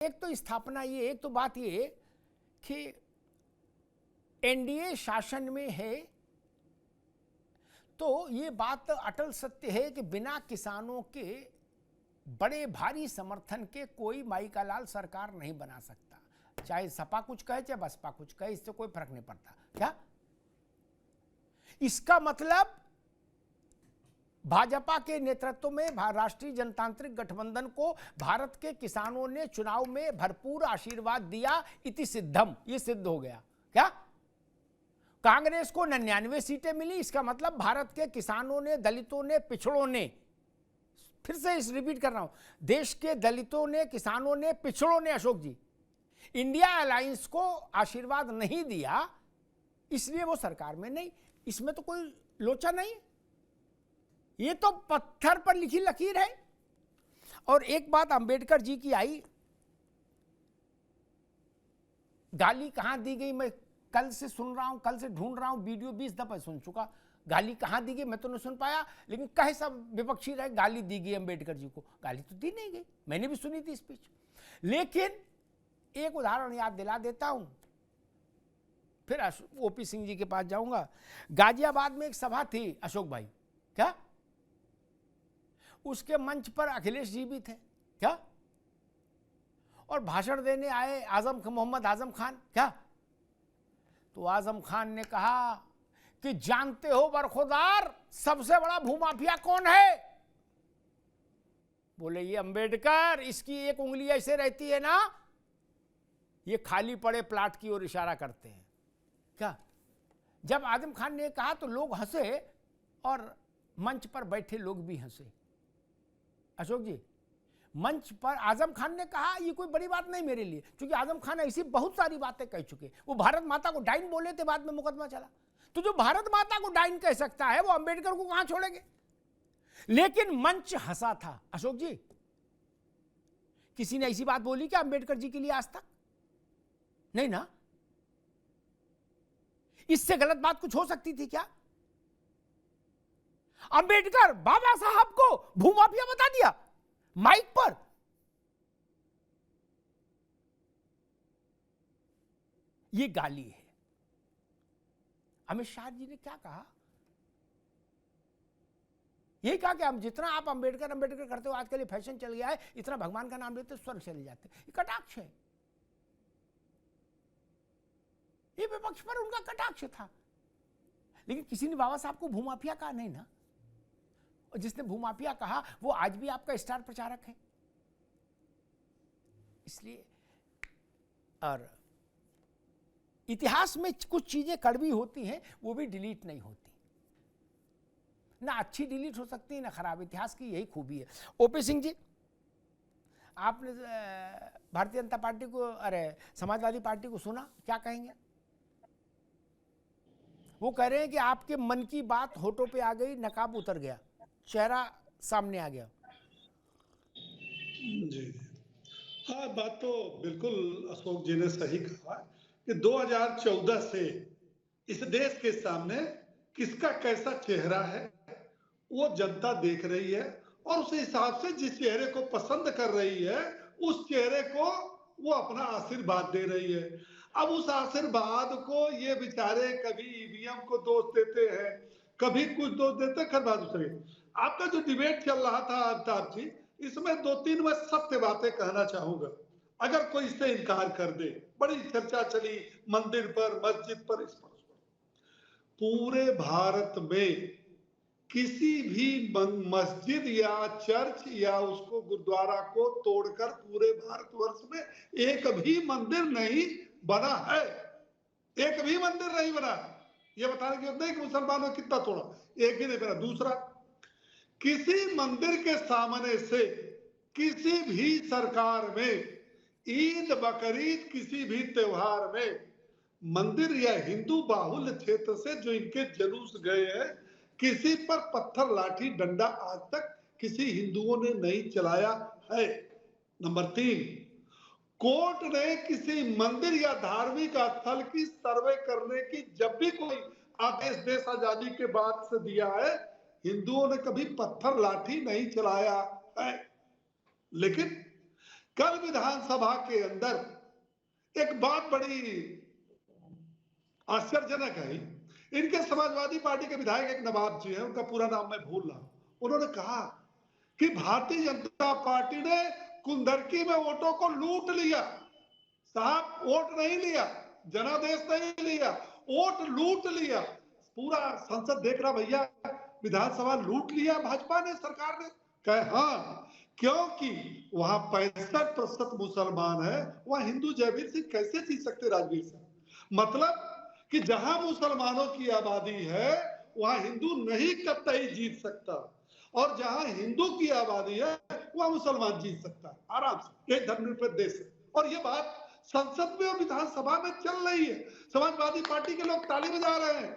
एक तो स्थापना ये, एक तो बात ये कि एनडीए शासन में है तो ये बात अटल सत्य है कि बिना किसानों के बड़े भारी समर्थन के कोई माई का लाल सरकार नहीं बना सकता। चाहे सपा कुछ कहे चाहे बसपा कुछ कहे, इससे कोई फर्क नहीं पड़ता। क्या इसका मतलब भाजपा के नेतृत्व में राष्ट्रीय जनतांत्रिक गठबंधन को भारत के किसानों ने चुनाव में भरपूर आशीर्वाद दिया, इति सिद्धम, ये सिद्ध हो गया। क्या कांग्रेस को 99 सीटें मिली, इसका मतलब भारत के किसानों ने, दलितों ने, पिछड़ों ने, फिर से इस रिपीट कर रहा हूं, देश के दलितों ने, किसानों ने, पिछड़ों ने, अशोक जी, इंडिया अलायंस को आशीर्वाद नहीं दिया, इसलिए वो सरकार में नहीं। इसमें तो कोई लोचा नहीं, ये तो पत्थर पर लिखी लकीर है। और एक बात अंबेडकर जी की आई, गाली कहां दी गई मैं कल से सुन रहा हूं, कल से ढूंढ रहा हूं, वीडियो 20 दफा सुन चुका। गाली कहां दी गई मैं तो नहीं सुन पाया, लेकिन कहे सब विपक्षी रहे गाली दी गई अंबेडकर जी को। गाली तो दी नहीं गई, मैंने भी सुनी थी स्पीच। लेकिन एक उदाहरण याद दिला देता हूं, फिर ओपी सिंह जी के पास जाऊंगा। गाजियाबाद में एक सभा थी अशोक भाई, क्या उसके मंच पर अखिलेश जी भी थे, क्या और भाषण देने आए मोहम्मद आजम खान, क्या तो आजम खान ने कहा कि जानते हो बरखुरदार सबसे बड़ा भूमाफिया कौन है? बोले ये अंबेडकर, इसकी एक उंगली ऐसे रहती है ना, ये खाली पड़े प्लाट की ओर इशारा करते हैं। क्या जब आजम खान ने कहा तो लोग हंसे और मंच पर बैठे लोग भी हंसे। अशोक जी, मंच पर आजम खान ने कहा, ये कोई बड़ी बात नहीं मेरे लिए, क्योंकि आजम खान ऐसी बहुत सारी बातें कह चुके। वो भारत माता को डाइन बोले थे, बाद में मुकदमा चला। तो जो भारत माता को डाइन कह सकता है वो अंबेडकर को कहां छोड़ेंगे? लेकिन मंच हंसा था। अशोक जी, किसी ने ऐसी बात बोली क्या अंबेडकर जी के लिए आज तक? नहीं ना। इससे गलत बात कुछ हो सकती थी क्या? अंबेडकर बाबा साहब को भूमाफिया बता दिया माइक पर। यह गाली है। अमित शाह जी ने क्या कहा? यही कहा कि हम जितना आप अंबेडकर अंबेडकर करते हो, आजकल ये फैशन चल गया है, इतना भगवान का नाम लेते स्वर्ग चले जाते। ये कटाक्ष है, ये विपक्ष पर उनका कटाक्ष था। लेकिन किसी ने बाबा साहब को भूमाफिया कहा नहीं ना। और जिसने भूमाफिया कहा वो आज भी आपका स्टार प्रचारक है। इसलिए और इतिहास में कुछ चीजें कड़वी होती हैं, वो भी डिलीट नहीं होती, ना अच्छी डिलीट हो सकती है ना खराब। इतिहास की यही खूबी है। ओपी सिंह जी, आपने भारतीय जनता पार्टी को, अरे समाजवादी पार्टी को सुना, क्या कहेंगे? वो कह रहे हैं कि आपके मन की बात होठों पे आ गई, नकाब उतर गया, चेहरा सामने आ गया। जी हाँ, बात तो बिल्कुल अशोक जी ने सही कहा कि 2014 से इस देश के सामने किसका कैसा चेहरा है वो जनता देख रही है, और उस हिसाब से जिस चेहरे को पसंद कर रही है उस चेहरे को वो अपना आशीर्वाद दे रही है। अब उस आशीर्वाद को ये बेचारे कभी ईवीएम को दोष देते हैं, कभी कुछ दोष देते हैं। खैर बात दूसरी, आपका जो डिबेट चल रहा था आफ्ताब जी, इसमें 2-3 मैं सत्य बातें कहना चाहूंगा, अगर कोई इससे इनकार कर दे। बड़ी चर्चा चली मंदिर पर, मस्जिद पर, इस पर। पूरे भारत में किसी भी मस्जिद या चर्च या उसको गुरुद्वारा को तोड़कर पूरे भारतवर्ष में एक भी मंदिर नहीं बना है। एक भी मंदिर नहीं बना। ये बताने की जरूरत नहीं कि मुसलमानों ने कितना तोड़ा, एक भी नहीं बना। दूसरा, किसी मंदिर के सामने से किसी भी सरकार में ईद बकरीद किसी भी त्योहार में मंदिर या हिंदू बाहुल्य क्षेत्र से जो इनके जुलूस गए हैं, किसी पर पत्थर लाठी डंडा आज तक किसी हिंदुओं ने नहीं चलाया है। नंबर 3, कोर्ट ने किसी मंदिर या धार्मिक स्थल की सर्वे करने की जब भी कोई आदेश देश आजादी के बाद से दिया है, हिंदुओं ने कभी पत्थर लाठी नहीं चलाया है। लेकिन कल विधानसभा के अंदर एक बात बड़ी आश्चर्यजनक है। इनके समाजवादी पार्टी के विधायक एक नवाब जी हैं, उनका पूरा नाम मैं भूल रहा हूं, उन्होंने कहा कि भारतीय जनता पार्टी ने कुंदरकी में वोटों को लूट लिया। साहब, वोट नहीं लिया, जनादेश नहीं लिया, वोट लूट लिया। पूरा संसद देख रहा, भैया विधानसभा लूट लिया भाजपा ने, सरकार ने। कहे हाँ, क्योंकि वहां 65% मुसलमान है, वहां हिंदू जयवीर सिंह कैसे जीत सकते राजवीर सिंह? मतलब कि जहां मुसलमानों की आबादी है वहां हिंदू नहीं कतई जीत सकता, और जहां हिंदू की आबादी है वहां मुसलमान जीत सकता है आराम से। एक धर्मनिरपेक्ष देश है, और ये बात संसद में और विधानसभा में चल रही है। समाजवादी पार्टी के लोग ताली बजा रहे हैं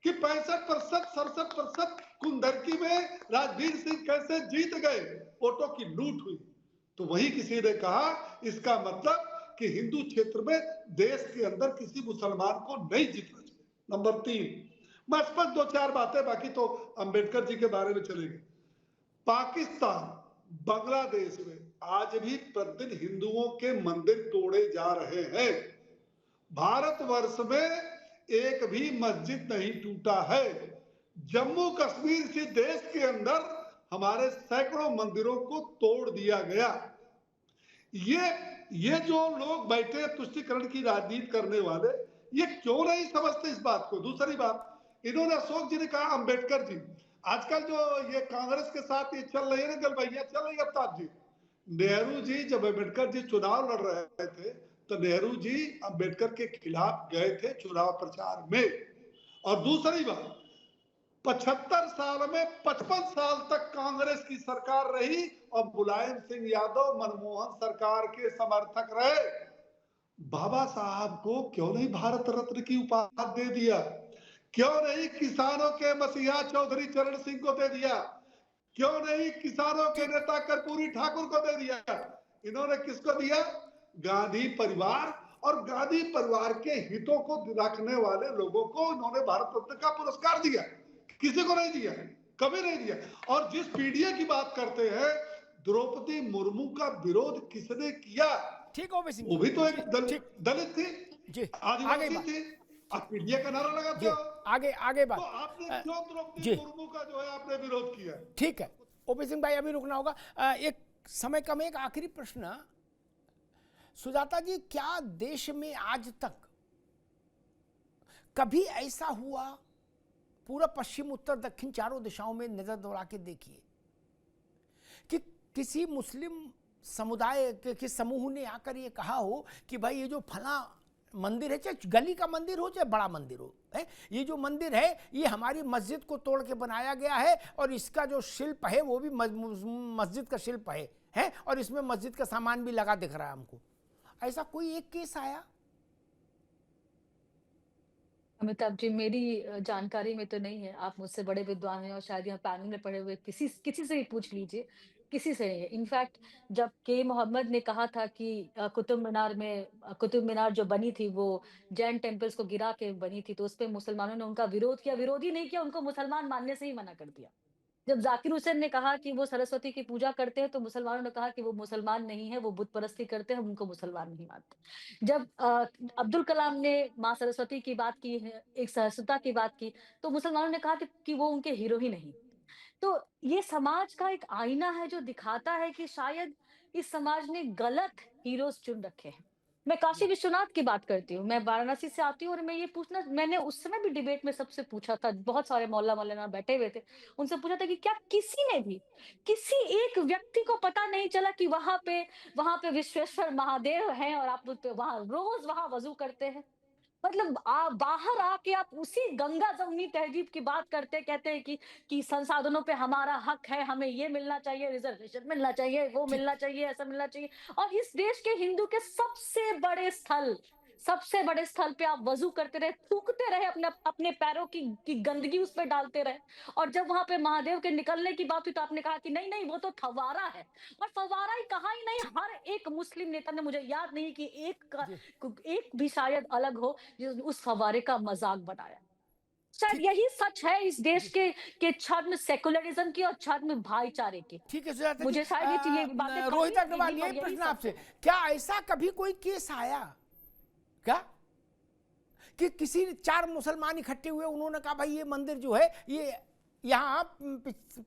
कि 65% 67% कुंदरकी में राजवीर सिंह कैसे जीत गए, वोटों की लूट हुई। तो वही किसी ने कहा इसका मतलब कि हिंदू क्षेत्र में देश के अंदर किसी मुसलमान को नहीं जीतना चाहिए। नंबर 3, मैं स्पष्ट 2-4 बातें, बाकी तो अंबेडकर जी के बारे में चलेंगे। पाकिस्तान, बांग्लादेश में आज भी प्रतिदिन हिंदुओं के मंदिर तोड़े जा रहे हैं। भारतवर्ष में एक भी मस्जिद नहीं टूटा है। जम्मू कश्मीर से देश के अंदर हमारे सैकड़ों मंदिरों को तोड़ दिया गया। ये जो लोग बैठे तुष्टिकरण की राजनीति करने वाले, ये क्यों नहीं समझते इस बात को? दूसरी बात, इन्होंने, अशोक जी ने कहा, अंबेडकर जी, आजकल जो ये कांग्रेस के साथ ये चल रही है ना गलबैया चल रही है अफ्ताब जी, नेहरू जी जब अंबेडकर जी चुनाव लड़ रहे थे तो नेहरू जी अंबेडकर के खिलाफ गए थे चुनाव प्रचार में। और दूसरी बात, 75 साल में 55 साल तक कांग्रेस की सरकार रही और मुलायम सिंह यादव मनमोहन सरकार के समर्थक रहे। बाबा साहब को क्यों नहीं भारत रत्न की उपाधि दे दिया? क्यों नहीं किसानों के मसीहा चौधरी चरण सिंह को दे दिया? क्यों नहीं किसानों के नेता कर्पूरी ठाकुर को दे दिया? इन्होंने किसको दिया? गांधी परिवार, और गांधी परिवार के हितों को रखने वाले लोगों को इन्होंने भारत रत्न का पुरस्कार दिया। किसी को नहीं दिया, कभी नहीं दिया। और जिस पीडीए की बात करते हैं, द्रौपदी मुर्मू का विरोध किसने किया? ठीक ओबी सिंह वो जी, भी तो एक ठीक दलित थी, जी, आगे आदिवासी बात थी। आप पीडीए का नारा लगाते जी, हो, आगे आगे तो बात आपने क्यों द्रौपदी जी, मुर्मू का जो है आपने विरोध किया? ठीक है ओबी सिंह भाई, अभी रुकना होगा। एक समय कम, एक आखिरी प्रश्न, सुजाता जी, क्या देश में आज तक कभी ऐसा हुआ, पूरा पश्चिम उत्तर दक्षिण चारों दिशाओं में नजर दौड़ा के देखिए, कि किसी मुस्लिम समुदाय के समूह ने आकर ये कहा हो कि भाई ये जो फला मंदिर है, चाहे गली का मंदिर हो चाहे बड़ा मंदिर हो, है, ये जो मंदिर है ये हमारी मस्जिद को तोड़ के बनाया गया है, और इसका जो शिल्प है वो भी मस्जिद का शिल्प है, और इसमें मस्जिद का सामान भी लगा दिख रहा है हमको। ऐसा कोई एक केस आया? अमिताभ जी, मेरी जानकारी में तो नहीं है। आप मुझसे बड़े विद्वान हैं और शायद यहाँ पैनल में पढ़े हुए किसी किसी से भी पूछ लीजिए, किसी से नहीं है। इनफैक्ट जब के मोहम्मद ने कहा था कि कुतुब मीनार जो बनी थी वो जैन टेम्पल्स को गिरा के बनी थी, तो उसपे मुसलमानों ने उनका विरोध किया। विरोध ही नहीं किया, उनको मुसलमान मानने से ही मना कर दिया। जब जाकिर हुसैन ने कहा कि वो सरस्वती की पूजा करते हैं, तो मुसलमानों ने कहा कि वो मुसलमान नहीं है, वो बुत परस्ती करते हैं, हम उनको मुसलमान नहीं मानते। जब अब्दुल कलाम ने माँ सरस्वती की बात की है, एक सहिष्णुता की बात की, तो मुसलमानों ने कहा कि वो उनके हीरो ही नहीं। तो ये समाज का एक आईना है जो दिखाता है कि शायद इस समाज ने गलत हीरोज चुन रखे हैं। मैं काशी विश्वनाथ की बात करती हूँ, मैं वाराणसी से आती हूँ, और मैं ये पूछना, मैंने उस समय भी डिबेट में सबसे पूछा था, बहुत सारे मौला मौलाना बैठे हुए थे, उनसे पूछा था कि क्या किसी ने भी, किसी एक व्यक्ति को पता नहीं चला कि वहां पे विश्वेश्वर महादेव हैं और आप वहां रोज वहां वजू करते हैं? मतलब बाहर आके आप उसी गंगा जमुनी तहजीब की बात करते, कहते हैं कि संसाधनों पे हमारा हक है, हमें ये मिलना चाहिए, रिजर्वेशन मिलना चाहिए, वो ठीक, मिलना चाहिए, ऐसा मिलना चाहिए। और इस देश के हिंदू के सबसे बड़े स्थल पे आप वजू करते रहे, थूकते रहे, अपने अपने पैरों की गंदगी उस पे डालते रहे। और जब वहां पे महादेव के निकलने की बात हुई तो आपने कहा कि नहीं नहीं, वो तो फवारा है। और फवारा ही कहा ही नहीं, ठीक, हर एक मुस्लिम नेता ने, मुझे याद नहीं कि जी, एक भी शायद अलग हो, उस फव्वारे का मजाक बनाया। शायद ठीक यही सच है इस देश के छद्म सेकुलरिज्म की और छद्म भाईचारे की। ठीक है सुजाता जी। मुझे शायद ये बातें कड़वी रोहित लगेंगी, अग्रवाल, यही पर यही प्रश्न सच आपसे, है। क्या ऐसा कभी कोई केस आया क्या कि किसी 4 मुसलमान इकट्ठे हुए, उन्होंने कहा भाई ये मंदिर जो है ये यहाँ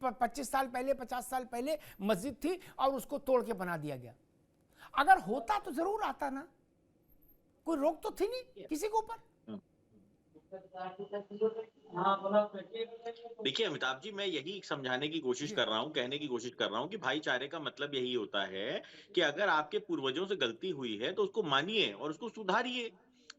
25 साल पहले 50 साल पहले मस्जिद थी और उसको तोड़ के बना दिया गया? अगर होता तो जरूर आता ना, कोई रोक तो थी नहीं किसी के ऊपर। देखिए अमिताभ जी, मैं यही समझाने की कोशिश कर रहा हूँ, कहने की कोशिश कर रहा हूँ कि भाईचारे का मतलब यही होता है कि अगर आपके पूर्वजों से गलती हुई है तो उसको मानिए और उसको सुधारिए।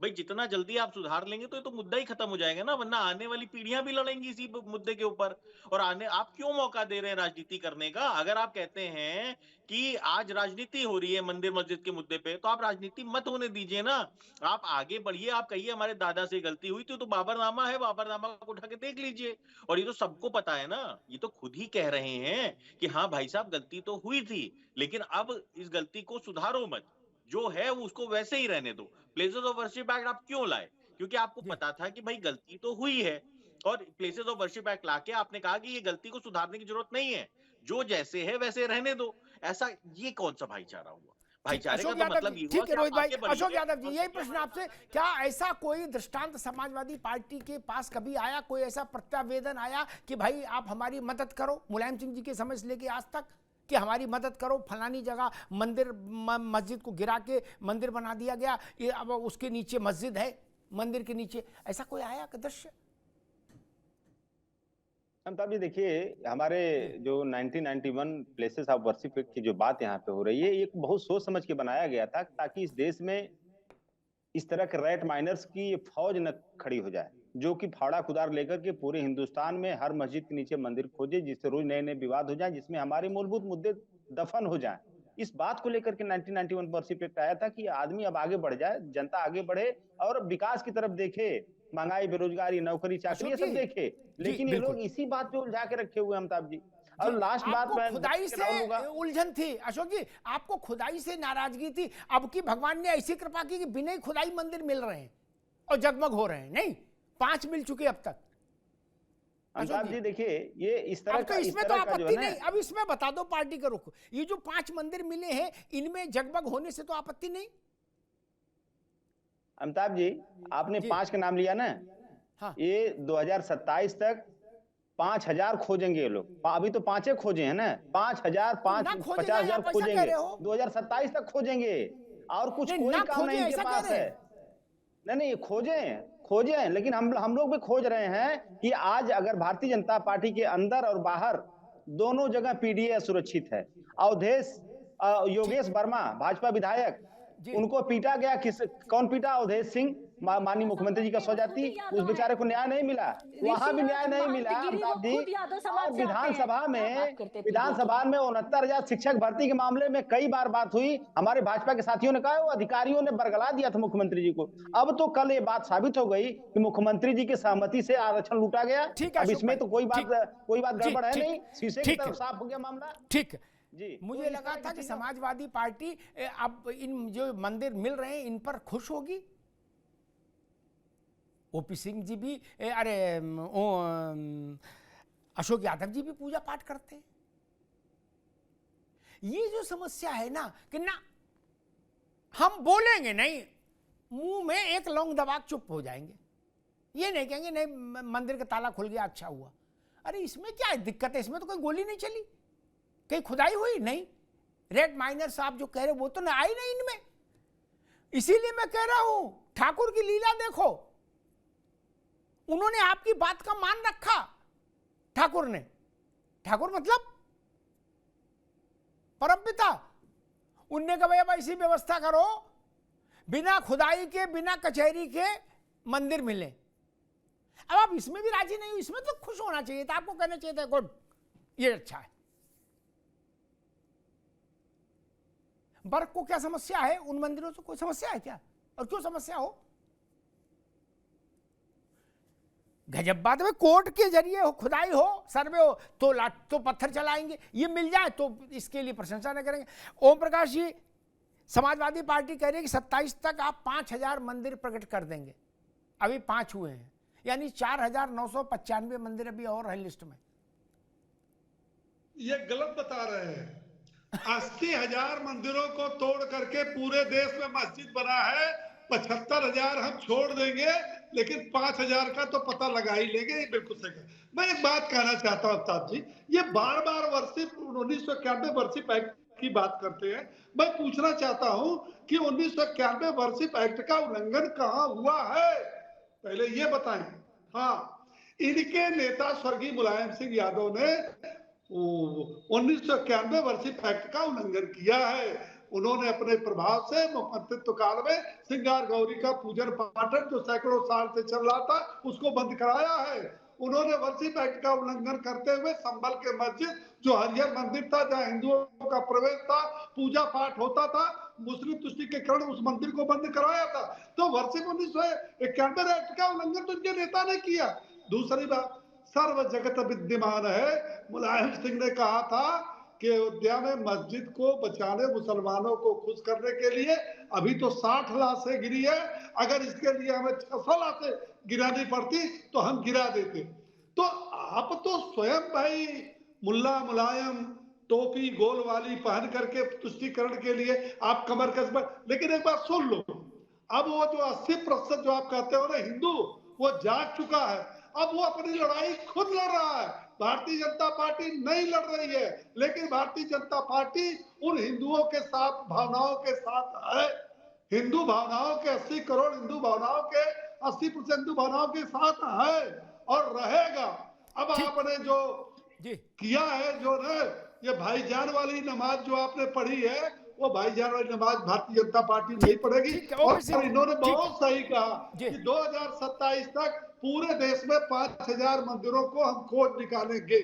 भाई जितना जल्दी आप सुधार लेंगे तो ये तो मुद्दा ही खत्म हो जाएगा ना, वरना आने वाली पीढ़ियां भी लड़ेंगी इसी मुद्दे के ऊपर। और आने आप क्यों मौका दे रहे हैं राजनीति करने का? अगर आप कहते हैं कि आज राजनीति हो रही है मंदिर मस्जिद के मुद्दे पे, तो आप राजनीति मत होने दीजिए ना। आप आगे बढ़िए, आप कहिए हमारे दादा से गलती हुई थी, तो बाबरनामा है, बाबरनामा को उठा के देख लीजिए। और ये तो सबको पता है ना, ये तो खुद ही कह रहे हैं कि हाँ भाई साहब गलती तो हुई थी, लेकिन अब इस गलती को सुधारो मत, जो है वो उसको वैसे ही रहने दो। प्लेसेस ऑफ वर्शिप एक्ट आप क्यों लाए? क्योंकि आपको जी पता था कि भाई गलती तो हुई है, और प्लेसेस ऑफ वर्शिप एक्ट लाके आपने कहा कि ये गलती को सुधारने की जरूरत नहीं है, जो जैसे है वैसे रहने दो। ऐसा ये कौन सा भाईचारा हुआ? ठीक, भाईचारे का अशोक तो यादव मतलब जी, ये हुआ ठीक है कि रोहित आप भाई, आगे अशोक बढ़िए यादव जी, और यही प्रश्न आपसे, क्या ऐसा कोई दृष्टांत समाजवादी पार्टी के पास कभी आया, कोई ऐसा प्रत्यावेदन आया कि भाई आप हमारी मदद करो, मुलायम सिंह जी के समय से लेके आज तक, कि हमारी मदद करो, फलानी जगह मंदिर मस्जिद को गिरा के मंदिर बना दिया गया, ये अब उसके नीचे मस्जिद है, मंदिर के नीचे, ऐसा कोई आया का दृश्य? अमिताभ जी देखिए, हमारे जो 1991 प्लेसेस ऑफ वर्शिप की जो बात यहाँ पे हो रही है, ये बहुत सोच समझ के बनाया गया था ताकि इस देश में इस तरह के रैट माइनर्स की फौज न खड़ी हो जाए, जो कि फावड़ा कुदार लेकर के पूरे हिंदुस्तान में हर मस्जिद के नीचे मंदिर खोजे, जिससे रोज नए नए विवाद हो जाए, जिसमें हमारे मूलभूत मुद्दे दफन हो जाए। इस बात को लेकर के 1991 वर्शिप एक्ट आया था कि आदमी अब आगे बढ़ जाए, जनता आगे बढ़े और विकास की तरफ देखे, महंगाई, बेरोजगारी, नौकरी चाकरी ये अशोक सब जी, देखे। जी लेकिन ये बिल्कुल लोग इसी बात पे उलझा के रखे हुए हैं अमिताभ जी। जी। और लास्ट बात आपको मैं खुदाई से राहुल होगा, उलझन थी अशोक जी, आपको खुदाई से नाराजगी थी, अब की भगवान ने ऐसी कृपा की कि बिना ही खुदाई मंदिर मिल रहे हैं और जगमग हो रहे हैं, नहीं 5 मिल चुके अब तक। अमिताभ जी देखिए, ये इस तरह अब तो का इसमें तो जो आपत्ति है नहीं, अब इसमें बता दो पार्टी का रुख, ये जो 5 मंदिर मिले हैं इनमें जगमग होने से तो आपत्ति नहीं? अमिताभ जी, आपने जी 5 का नाम लिया ना, हाँ ये 2027 तक 5000 खोजेंगे ये लोग। अभी तो 5 खोजे हैं ना, 5000 तो ना खोजे जाए, 50,000 आप ऐसा कह खोजेंगे, रहे हो? 2027 तक खोजेंगे। और कुछ नहीं कोई ना काम खोजे नहीं इनके ऐसा कह पास रहे है। हैं? नहीं खोजे हैं, लेकिन हम लोग भी खोज रहे हैं कि आज अगर भारतीय जनता पार्टी के अंदर और बाहर दोनों जगह पीडीए सुरक्षित है। अवधेश योगेश वर्मा भाजपा विधायक, जी उनको पीटा गया, कौन पीटा? अवधेश सिंह, माननीय मुख्यमंत्री जी का स्वजाति, उस बेचारे को न्याय नहीं मिला, वहां भी न्याय नहीं मिला अमिताभ जी। और विधानसभा में 69,000 शिक्षक भर्ती के मामले में कई बार बात हुई, हमारे भाजपा के साथियों ने कहा, वो अधिकारियों ने बरगला दिया था मुख्यमंत्री जी को। अब तो कल ये बात साबित हो गई कि मुख्यमंत्री जी की सहमति से आरक्षण लूटा गया। ठीक है अब अशोक इसमें भाई, तो कोई बात जी, गड़बड़ है ठीक, नहीं, शीशे की ठीक तरफ है, साफ हो गया मामला ठीक है। जी। मुझे लगा था कि समाजवादी पार्टी अब इन जो मंदिर मिल रहे हैं इन पर खुश होगी। ओपी सिंह जी भी अरे अशोक यादव जी भी पूजा पाठ करते हैं। ये जो समस्या है ना कि ना हम बोलेंगे नहीं, मुंह में एक लौंग दबा के चुप हो जाएंगे, ये नहीं कहेंगे नहीं मंदिर का ताला खुल गया अच्छा हुआ। अरे इसमें क्या दिक्कत है? इसमें तो कोई गोली नहीं चली, कहीं खुदाई हुई नहीं, रेड माइनर साहब जो कह रहे वो तो ना आई नहीं इनमें। इसीलिए मैं कह रहा हूं ठाकुर की लीला देखो, उन्होंने आपकी बात का मान रखा। ठाकुर ने, ठाकुर मतलब परमपिता, उनने कहा भाई अब ऐसी व्यवस्था करो बिना खुदाई के बिना कचहरी के मंदिर मिले। अब आप इसमें भी राजी नहीं हो, इसमें तो खुश होना चाहिए था, आपको कहना चाहिए था गुड, ये अच्छा है। बर्फ को क्या समस्या है? उन मंदिरों से कोई समस्या है क्या? और क्यों समस्या हो? गजब बात है, कोर्ट के जरिए हो, खुदाई हो, सर्वे हो तो पत्थर चलाएंगे, ये मिल जाए तो इसके लिए प्रशंसा न करेंगे। ओम प्रकाश जी, समाजवादी पार्टी कह रही है कि 27 तक आप 5000 मंदिर प्रकट कर देंगे, अभी 5 हुए हैं, यानी 4,995 मंदिर अभी और है लिस्ट में। ये गलत बता रहे हैं। 80,000 मंदिरों को तोड़ करके पूरे देश में मस्जिद बना है। 75,000 हम छोड़ देंगे, लेकिन 5,000 का तो पता लगा ही लेंगे। ये बिल्कुल सही है। मैं एक बात कहना चाहता हूँ अफ्ताब जी, ये बार बार वर्षिप 1991 वर्षिप एक्ट की बात करते हैं। मैं पूछना चाहता हूँ कि 1991 वर्षिप एक्ट का उल्लंघन कहाँ हुआ है, पहले ये बताएं। हाँ, इनके नेता स्वर्गीय मुलायम सिंह यादव ने 1991 वर्षिप एक्ट का उल्लंघन किया है। उन्होंने अपने प्रभाव से मुख्यमंत्रित्व काल में श्रृंगार गौरी का पूजन पाठन जो सैकड़ों साल से चल रहा था उसको बंद कराया है। उन्होंने वर्षिप एक्ट का उल्लंघन करते हुए संभल के मस्जिद जो हरिहर मंदिर था, जहां हिंदुओं का प्रवेश था, पूजा पाठ होता था, मुस्लिम तुष्टिकरण उस मंदिर को बंद कराया था। तो वर्षिप 1991 एक्ट का उल्लंघन तो इनके नेता ने किया। दूसरी बात, सर्व जगत विद्यमान है। मुलायम सिंह ने कहा था कि अयोध्या में मस्जिद को बचाने, मुसलमानों को खुश करने के लिए अभी तो 60 लाशें गिरी है, अगर इसके लिए हमें 600 लाशें गिरानी पड़ती तो हम गिरा देते। तो आप तो स्वयं भाई मुल्ला मुलायम टोपी गोल वाली पहन करके तुष्टिकरण के लिए आप कमर कस, लेकिन एक बात सुन लो, अब वो जो 80% जो आप कहते हो ना हिंदू, वो जाग चुका है। अब वो अपनी लड़ाई खुद लड़ रहा है। भारतीय जनता पार्टी नहीं लड़ रही है, लेकिन भारतीय जनता पार्टी उन हिंदुओं के साथ, भावनाओं के साथ है। हिंदू भावनाओं के 80 करोड़ हिंदू भावनाओं के 80% हिंदू भावनाओं के साथ है और रहेगा। अब आपने जो किया है, जो ना ये भाईजान वाली नमाज जो आपने पढ़ी है, वो भाईजान वाली नमाज भारतीय जनता पार्टी नहीं पढ़ेगी। और इन्होंने बहुत सही कहा कि 2027 तक पूरे देश में 5,000 मंदिरों को हम खोज निकालेंगे।